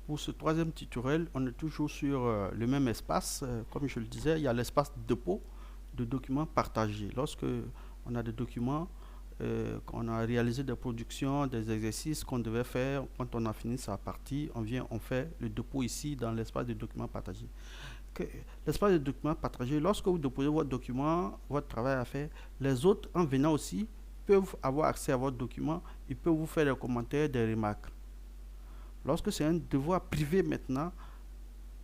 pour ce troisième tutoriel, on est toujours sur le même espace. Comme je le disais, il y a l'espace dépôt de documents partagés. Lorsque on a des documents, qu'on a réalisé des productions, des exercices qu'on devait faire, quand on a fini sa partie, on fait le dépôt ici dans l'espace de documents partagés. L'espace de documents partagés, lorsque vous déposez votre document, votre travail à faire, les autres, en venant aussi, peuvent avoir accès à votre document, ils peuvent vous faire des commentaires, des remarques. Lorsque c'est un devoir privé maintenant,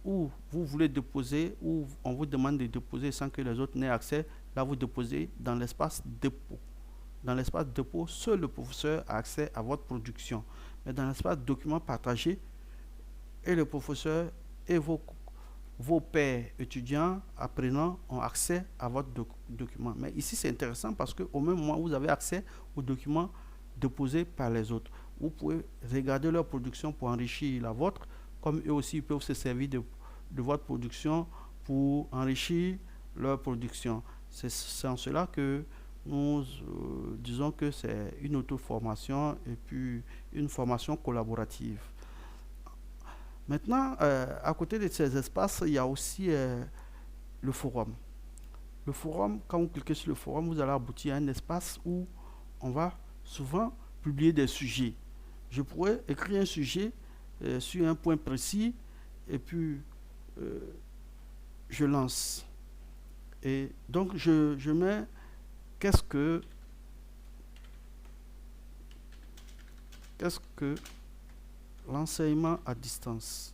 où vous voulez déposer, où on vous demande de déposer sans que les autres n'aient accès, là vous déposez dans l'espace dépôt. Dans l'espace dépôt, seul le professeur a accès à votre production. Mais dans l'espace document partagé, et le professeur et vos pairs étudiants, apprenants ont accès à votre document. Mais ici, c'est intéressant parce qu'au même moment, vous avez accès aux documents déposés par les autres. Vous pouvez regarder leur production pour enrichir la vôtre, comme eux aussi peuvent se servir de votre production pour enrichir leur production. C'est en cela que nous disons que c'est une auto-formation et puis une formation collaborative. Maintenant, à côté de ces espaces, il y a aussi le forum. Le forum, quand vous cliquez sur le forum, vous allez aboutir à un espace où on va souvent publier des sujets. Je pourrais écrire un sujet sur un point précis et puis euh, je lance. Et donc je mets qu'est-ce que l'enseignement à distance.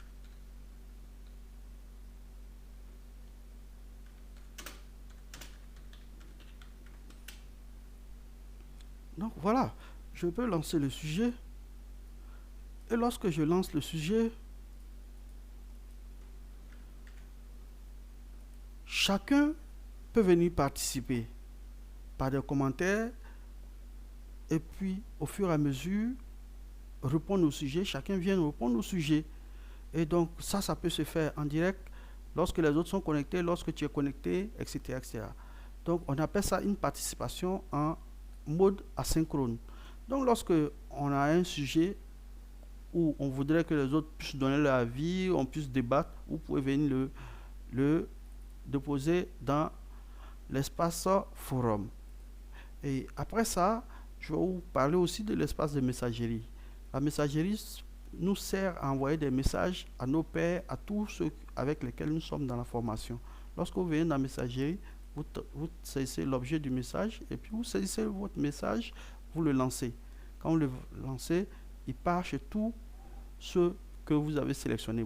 Donc voilà, je peux lancer le sujet. Et lorsque je lance le sujet, chacun peut venir participer par des commentaires et puis au fur et à mesure répondre au sujet. Chacun vient répondre au sujet. Et donc ça peut se faire en direct lorsque les autres sont connectés, lorsque tu es connecté, etc., etc. Donc on appelle ça une participation en mode asynchrone. Donc lorsque on a un sujet où on voudrait que les autres puissent donner leur avis, on puisse débattre, vous pouvez venir le déposer dans l'espace forum. Et après ça, je vais vous parler aussi de l'espace de messagerie. La messagerie nous sert à envoyer des messages à nos pairs, à tous ceux avec lesquels nous sommes dans la formation. Lorsque vous venez dans la messagerie, vous saisissez l'objet du message et puis vous saisissez votre message, vous le lancez. Quand vous le lancez, il part chez tous ceux que vous avez sélectionnés.